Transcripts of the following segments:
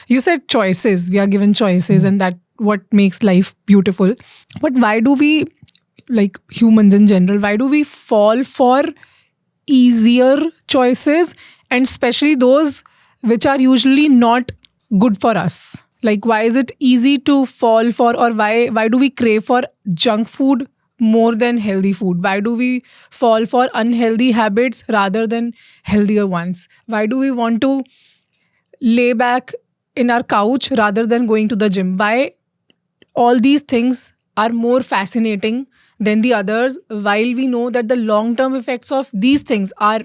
You said choices. We are given choices, and that what makes life beautiful. But why do we, like humans in general, why do we fall for easier choices, and especially those which are usually not good for us? Like, why is it easy to fall for, or why do we crave for junk food more than healthy food? Why do we fall for unhealthy habits rather than healthier ones? Why do we want to lay back in our couch rather than going to the gym? Why all these things are more fascinating than the others, while we know that the long-term effects of these things are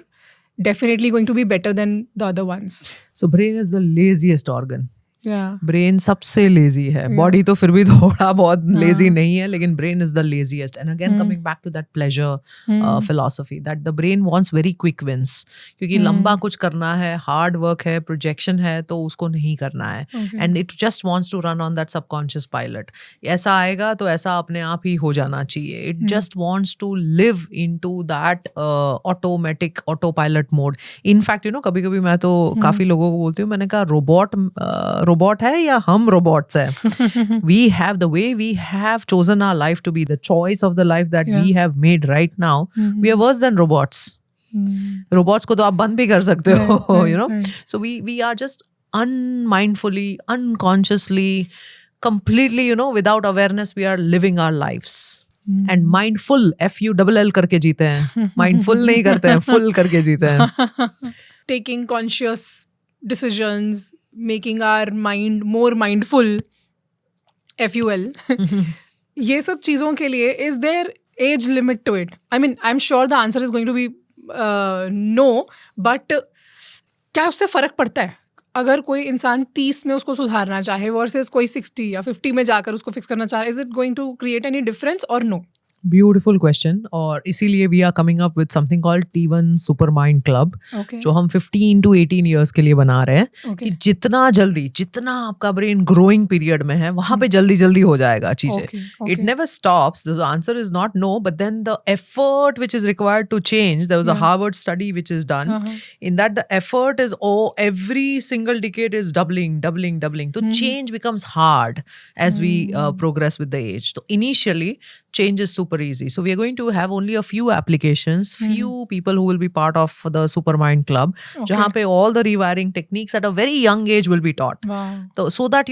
definitely going to be better than the other ones? So brain is the laziest organ. Yeah. Brain सबसे lazy है. Body तो फिर भी थोड़ा बहुत lazy नहीं है, लेकिन brain is the laziest. And again coming back to that pleasure philosophy, that the brain wants very quick wins. क्योंकि लंबा कुछ करना है, हार्ड वर्क है, प्रोजेक्शन है, तो उसको नहीं करना है. And it just wants to run on that subconscious pilot. ऐसा आएगा तो ऐसा अपने आप ही हो जाना चाहिए. It just wants to live into that automatic auto pilot mode. In fact कभी कभी मैं तो काफी लोगों को बोलती हूँ, मैंने कहा रोबोट है या हम रोबोट्स हैं. We have the way we have chosen our life to be the choice of the life that we have made right now. We are worse than robots. Robots को तो आप बंद भी कर सकते हो, so we are just unmindfully, unconsciously, completely, without awareness, we are living our lives. And mindful, FULL करके जीते हैं. Mindful नहीं करते हैं, full करके जीते हैं. Taking conscious decisions, making our mind more mindful, FUL. ये सब चीज़ों के लिए is there age limit to it? I mean, I'm sure the answer is going to be no, but क्या उससे फ़र्क पड़ता है? अगर कोई इंसान 30 में उसको सुधारना चाहे वर्सेस कोई 60 या 50 में जाकर उसको फिक्स करना चाह रहा है, is it going to create any difference or no? Beautiful question. और इसीलिए we are coming up with something called T1 super mind club, जो हम 15 to 18 ईयर्स के लिए बना रहे हैं. कि जितना आपका ब्रेन ग्रोइंग पीरियड में है, वहां पे जल्दी जल्दी हो जाएगा चीजें. It never stops. The answer is not no, but then the effort which is required to change. There was a Harvard study which is done. In that the effort is every single decade is doubling. So change becomes hard as we progress with the age. So initially change is super easy. So we are going to have only a few applications, few people who will be part of the Supermind Club, jahan pe all the rewiring techniques at a very young age will be taught. Wow. So that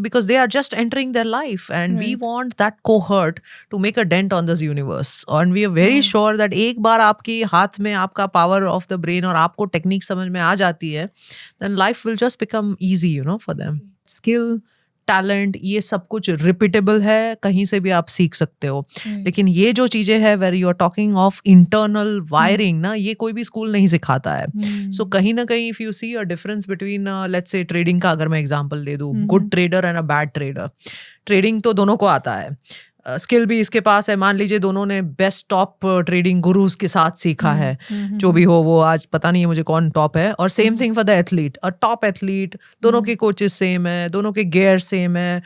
because they are just entering their life, and we want that cohort to make a dent on this universe. And we are very sure that एक बार आपकी हाथ में आपका power of the brain और आपको technique समझ में आ जाती है, then life will just become easy, for them. Skill, talent, ये सब कुछ रिपीटेबल है, कहीं से भी आप सीख सकते हो. लेकिन ये जो चीजें हैं where you are talking of internal wiring ना, ये कोई भी स्कूल नहीं सिखाता है. सो कहीं ना कहीं if you see a difference between let's say trading का अगर मैं एग्जांपल दे दूं, good trader and a bad trader. Trading तो दोनों को आता है, स्किल भी इसके पास है. मान लीजिए दोनों ने बेस्ट टॉप ट्रेडिंग गुरुज के साथ सीखा है, जो भी हो वो आज पता नहीं है मुझे कौन टॉप है. और same thing for the athlete, a top athlete, दोनों के कोचेस सेम है, दोनों के गियर सेम है,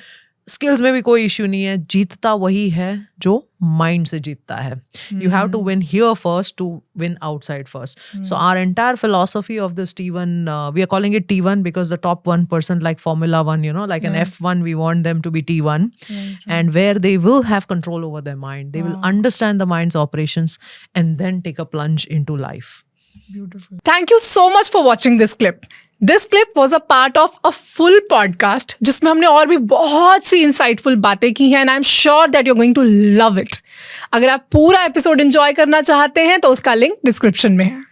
स्किल्स में भी कोई इश्यू नहीं है. जीतता वही है जो माइंड से जीतता है. You have to win here first to win outside first. So our entire philosophy of this T1, we are calling it T1 because the top 1%, like Formula 1, like an F1, we want them to be T1. And where they will have control over their mind, they will understand the mind's operations and then take a plunge into life. Beautiful. Thank you so much for watching this clip. This clip was a part of a full podcast जिसमें हमने और भी बहुत सी insightful बातें की हैं, and I'm sure that you're going to love it. अगर आप पूरा एपिसोड एंजॉय करना चाहते हैं तो उसका लिंक डिस्क्रिप्शन में है.